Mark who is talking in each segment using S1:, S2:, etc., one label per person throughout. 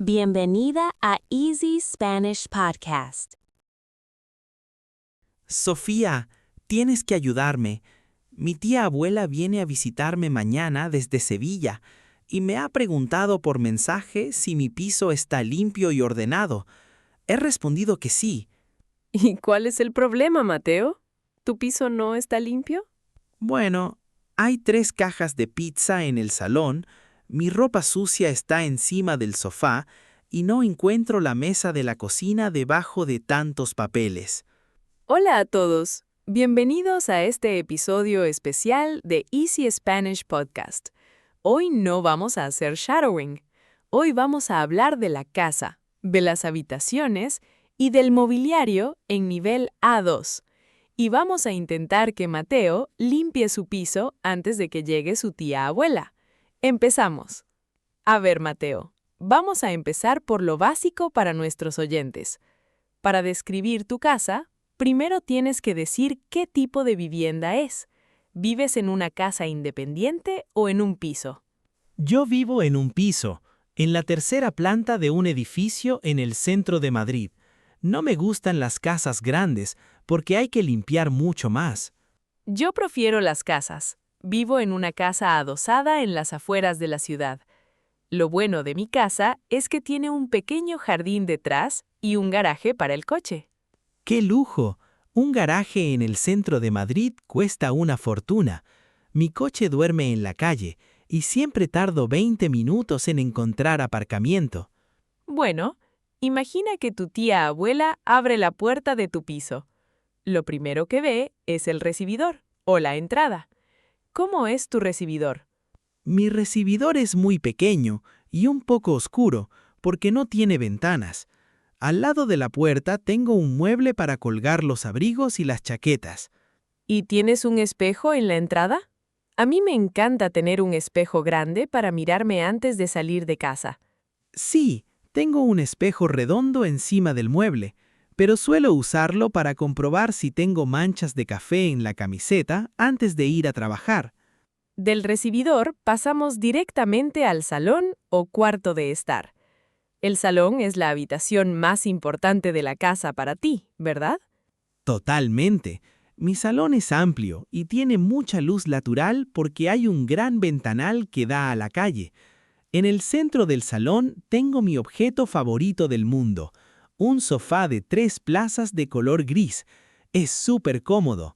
S1: Bienvenida a Easy Spanish Podcast.
S2: Sofía, tienes que ayudarme. Mi tía abuela viene a visitarme mañana desde Sevilla y me ha preguntado por mensaje si mi piso está limpio y ordenado. He respondido que sí.
S3: ¿Y cuál es el problema, Mateo? ¿Tu piso no está limpio?
S2: Bueno, hay 3 cajas de pizza en el salón, mi ropa sucia está encima del sofá y no encuentro la mesa de la cocina debajo de tantos papeles.
S3: Hola a todos. Bienvenidos a este episodio especial de Easy Spanish Podcast. Hoy no vamos a hacer shadowing. Hoy vamos a hablar de la casa, de las habitaciones y del mobiliario en nivel A2. Y vamos a intentar que Mateo limpie su piso antes de que llegue su tía abuela. Empezamos. A ver, Mateo, vamos a empezar por lo básico para nuestros oyentes. Para describir tu casa, primero tienes que decir qué tipo de vivienda es. ¿Vives en una casa independiente o en un piso?
S4: Yo vivo en un piso, en la 3ª planta de un edificio en el centro de Madrid. No me gustan las casas grandes porque hay que limpiar mucho más.
S3: Yo prefiero las casas. Vivo en una casa adosada en las afueras de la ciudad. Lo bueno de mi casa es que tiene un pequeño jardín detrás y un garaje para el coche.
S4: ¡Qué lujo! Un garaje en el centro de Madrid cuesta una fortuna. Mi coche duerme en la calle y siempre tardo 20 minutos en encontrar aparcamiento.
S3: Bueno, imagina que tu tía abuela abre la puerta de tu piso. Lo primero que ve es el recibidor o la entrada. ¿Cómo es tu recibidor?
S4: Mi recibidor es muy pequeño y un poco oscuro porque no tiene ventanas. Al lado de la puerta tengo un mueble para colgar los abrigos y las chaquetas.
S3: ¿Y tienes un espejo en la entrada? A mí me encanta tener un espejo grande para mirarme antes de salir de casa.
S4: Sí, tengo un espejo redondo encima del mueble, pero suelo usarlo para comprobar si tengo manchas de café en la camiseta antes de ir a trabajar.
S3: Del recibidor pasamos directamente al salón o cuarto de estar. El salón es la habitación más importante de la casa para ti, ¿verdad?
S4: Totalmente. Mi salón es amplio y tiene mucha luz natural porque hay un gran ventanal que da a la calle. En el centro del salón tengo mi objeto favorito del mundo, un sofá de 3 plazas de color gris. Es súper cómodo.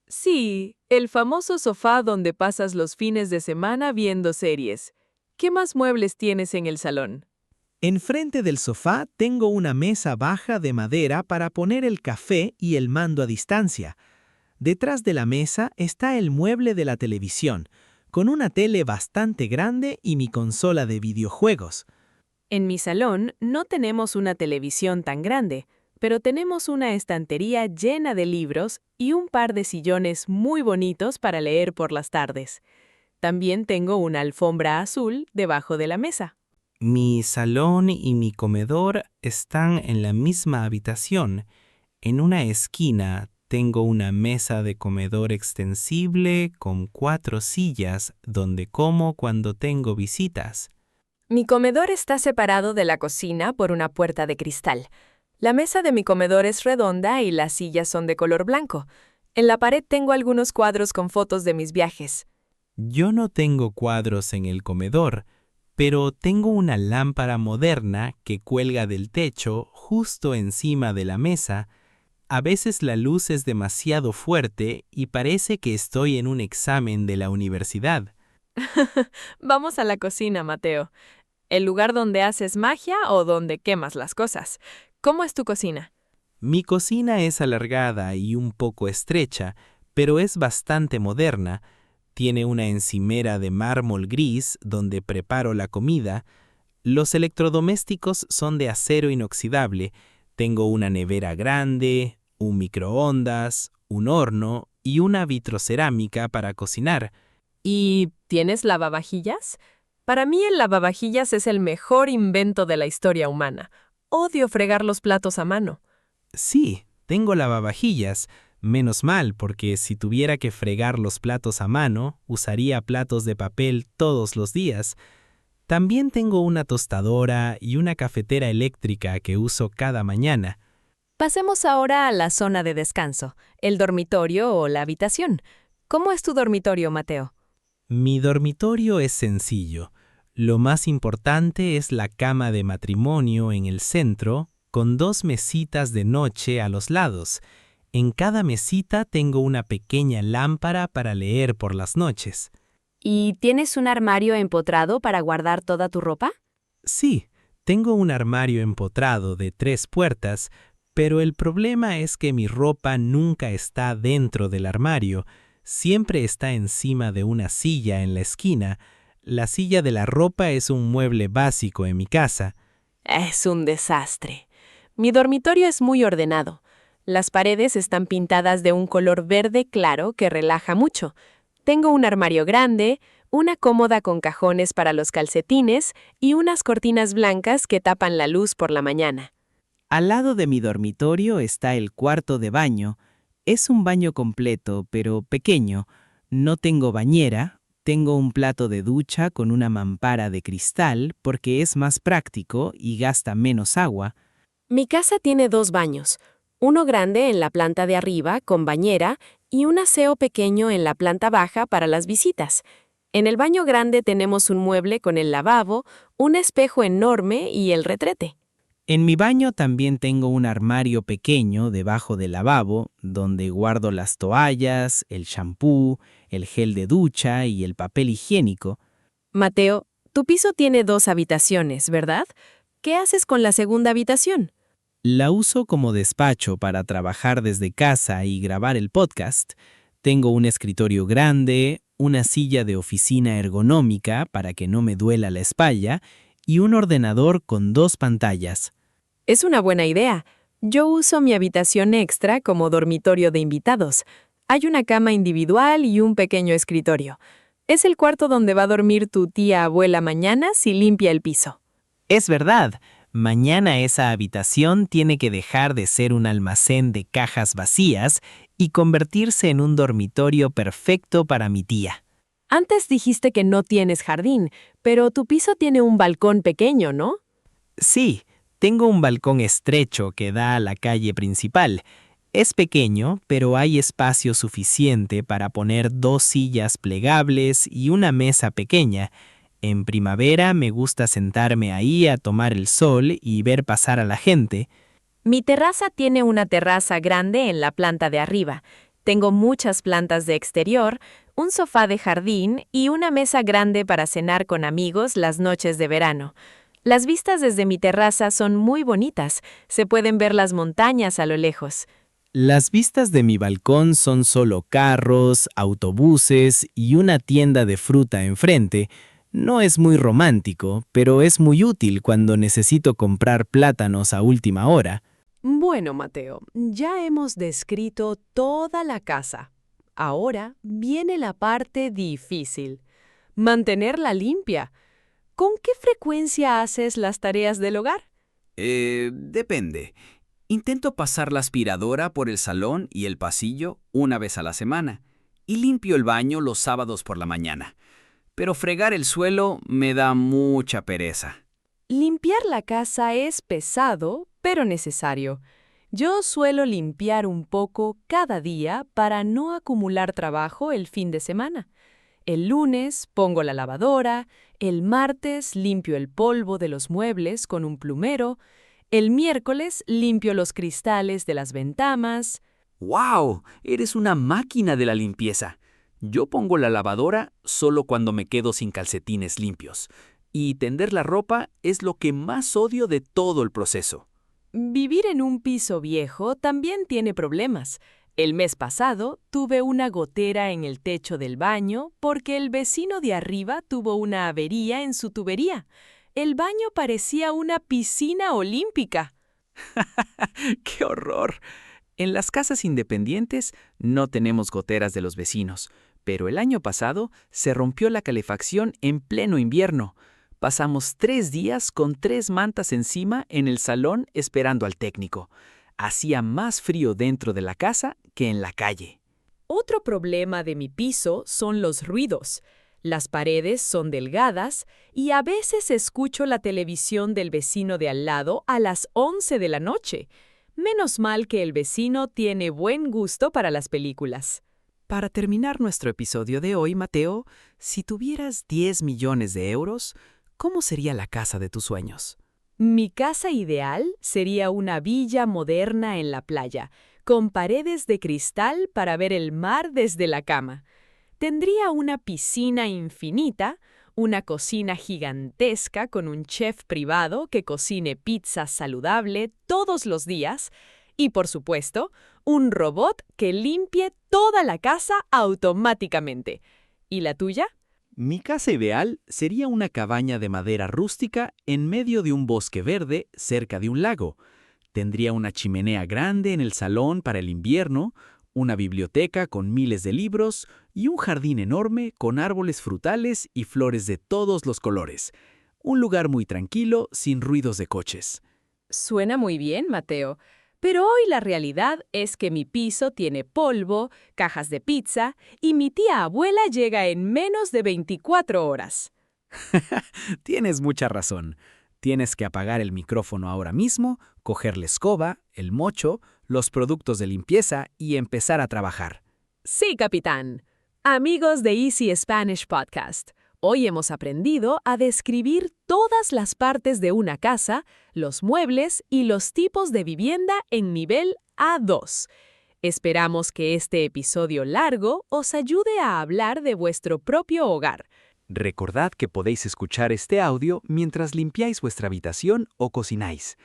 S3: Sí, el famoso sofá donde pasas los fines de semana viendo series. ¿Qué más muebles tienes en el salón?
S4: Enfrente del sofá tengo una mesa baja de madera para poner el café y el mando a distancia. Detrás de la mesa está el mueble de la televisión, con una tele bastante grande y mi consola de videojuegos.
S3: En mi salón no tenemos una televisión tan grande, pero tenemos una estantería llena de libros y un par de sillones muy bonitos para leer por las tardes. También tengo una alfombra azul debajo de la mesa.
S2: Mi salón y mi comedor están en la misma habitación. En una esquina tengo una mesa de comedor extensible con 4 sillas donde como cuando tengo visitas.
S5: Mi comedor está separado de la cocina por una puerta de cristal. La mesa de mi comedor es redonda y las sillas son de color blanco. En la pared tengo algunos cuadros con fotos de mis viajes.
S2: Yo no tengo cuadros en el comedor, pero tengo una lámpara moderna que cuelga del techo justo encima de la mesa. A veces la luz es demasiado fuerte y parece que estoy en un examen de la universidad.
S5: Vamos a la cocina, Mateo. ¿El lugar donde haces magia o donde quemas las cosas? ¿Cómo es tu cocina?
S2: Mi cocina es alargada y un poco estrecha, pero es bastante moderna. Tiene una encimera de mármol gris donde preparo la comida. Los electrodomésticos son de acero inoxidable. Tengo una nevera grande, un microondas, un horno y una vitrocerámica para cocinar.
S5: ¿Y tienes lavavajillas? Para mí el lavavajillas es el mejor invento de la historia humana. Odio fregar los platos a mano.
S2: Sí, tengo lavavajillas. Menos mal, porque si tuviera que fregar los platos a mano, usaría platos de papel todos los días. También tengo una tostadora y una cafetera eléctrica que uso cada mañana.
S5: Pasemos ahora a la zona de descanso, el dormitorio o la habitación. ¿Cómo es tu dormitorio, Mateo?
S2: Mi dormitorio es sencillo. Lo más importante es la cama de matrimonio en el centro, con 2 mesitas de noche a los lados. En cada mesita tengo una pequeña lámpara para leer por las noches.
S1: ¿Y tienes un armario empotrado para guardar toda tu ropa?
S2: Sí, tengo un armario empotrado de 3 puertas, pero el problema es que mi ropa nunca está dentro del armario. Siempre está encima de una silla en la esquina. La silla de la ropa es un mueble básico en mi casa.
S5: Es un desastre. Mi dormitorio es muy ordenado. Las paredes están pintadas de un color verde claro que relaja mucho. Tengo un armario grande, una cómoda con cajones para los calcetines y unas cortinas blancas que tapan la luz por la mañana.
S4: Al lado de mi dormitorio está el cuarto de baño. Es un baño completo, pero pequeño. No tengo bañera. Tengo un plato de ducha con una mampara de cristal porque es más práctico y gasta menos agua.
S5: Mi casa tiene 2 baños, uno grande en la planta de arriba con bañera y un aseo pequeño en la planta baja para las visitas. En el baño grande tenemos un mueble con el lavabo, un espejo enorme y el retrete.
S4: En mi baño también tengo un armario pequeño debajo del lavabo donde guardo las toallas, el champú, el gel de ducha y el papel higiénico.
S5: Mateo, tu piso tiene 2 habitaciones, ¿verdad? ¿Qué haces con la segunda habitación?
S4: La uso como despacho para trabajar desde casa y grabar el podcast. Tengo un escritorio grande, una silla de oficina ergonómica para que no me duela la espalda y un ordenador con 2 pantallas.
S5: Es una buena idea. Yo uso mi habitación extra como dormitorio de invitados. Hay una cama individual y un pequeño escritorio. Es el cuarto donde va a dormir tu tía abuela mañana si limpia el piso.
S4: Es verdad, mañana esa habitación tiene que dejar de ser un almacén de cajas vacías y convertirse en un dormitorio perfecto para mi tía.
S5: Antes dijiste que no tienes jardín, pero tu piso tiene un balcón pequeño, ¿no?
S4: Sí, tengo un balcón estrecho que da a la calle principal. Es pequeño, pero hay espacio suficiente para poner 2 sillas plegables y una mesa pequeña. En primavera me gusta sentarme ahí a tomar el sol y ver pasar a la gente.
S5: Mi terraza tiene una terraza grande en la planta de arriba. Tengo muchas plantas de exterior, un sofá de jardín y una mesa grande para cenar con amigos las noches de verano. Las vistas desde mi terraza son muy bonitas. Se pueden ver las montañas a lo lejos.
S4: Las vistas de mi balcón son solo carros, autobuses y una tienda de fruta enfrente. No es muy romántico, pero es muy útil cuando necesito comprar plátanos a última hora.
S3: Bueno, Mateo, ya hemos descrito toda la casa. Ahora viene la parte difícil. Mantenerla limpia. ¿Con qué frecuencia haces las tareas del hogar?
S6: Depende. Intento pasar la aspiradora por el salón y el pasillo una vez a la semana y limpio el baño los sábados por la mañana. Pero fregar el suelo me da mucha pereza.
S3: Limpiar la casa es pesado, pero necesario. Yo suelo limpiar un poco cada día para no acumular trabajo el fin de semana. El lunes pongo la lavadora, el martes limpio el polvo de los muebles con un plumero, el miércoles limpio los cristales de las ventanas.
S6: ¡Wow! Eres una máquina de la limpieza. Yo pongo la lavadora solo cuando me quedo sin calcetines limpios. Y tender la ropa es lo que más odio de todo el proceso.
S3: Vivir en un piso viejo también tiene problemas. El mes pasado tuve una gotera en el techo del baño porque el vecino de arriba tuvo una avería en su tubería. El baño parecía una piscina olímpica.
S6: ¡Qué horror! En las casas independientes no tenemos goteras de los vecinos, pero el año pasado se rompió la calefacción en pleno invierno. Pasamos 3 días con 3 mantas encima en el salón esperando al técnico. Hacía más frío dentro de la casa que en la calle.
S3: Otro problema de mi piso son los ruidos. Las paredes son delgadas y a veces escucho la televisión del vecino de al lado a las 11 de la noche. Menos mal que el vecino tiene buen gusto para las películas.
S6: Para terminar nuestro episodio de hoy, Mateo, si tuvieras 10 millones de euros, ¿cómo sería la casa de tus sueños?
S3: Mi casa ideal sería una villa moderna en la playa, con paredes de cristal para ver el mar desde la cama. Tendría una piscina infinita, una cocina gigantesca con un chef privado que cocine pizza saludable todos los días y, por supuesto, un robot que limpie toda la casa automáticamente. ¿Y la tuya?
S4: Mi casa ideal sería una cabaña de madera rústica en medio de un bosque verde cerca de un lago. Tendría una chimenea grande en el salón para el invierno, una biblioteca con miles de libros y un jardín enorme con árboles frutales y flores de todos los colores. Un lugar muy tranquilo, sin ruidos de coches.
S3: Suena muy bien, Mateo. Pero hoy la realidad es que mi piso tiene polvo, cajas de pizza y mi tía abuela llega en menos de 24 horas.
S4: Tienes mucha razón. Tienes que apagar el micrófono ahora mismo, coger la escoba, el mocho, los productos de limpieza y empezar a trabajar.
S3: Sí, capitán. Amigos de Easy Spanish Podcast, hoy hemos aprendido a describir todas las partes de una casa, los muebles y los tipos de vivienda en nivel A2. Esperamos que este episodio largo os ayude a hablar de vuestro propio hogar.
S6: Recordad que podéis escuchar este audio mientras limpiáis vuestra habitación o cocináis.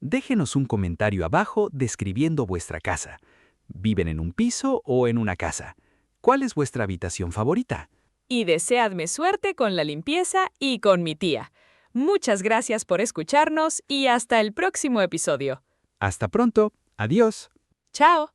S6: Déjenos un comentario abajo describiendo vuestra casa. ¿Viven en un piso o en una casa? ¿Cuál es vuestra habitación favorita?
S3: Y deseadme suerte con la limpieza y con mi tía. Muchas gracias por escucharnos y hasta el próximo episodio.
S6: Hasta pronto. Adiós.
S3: ¡Chao!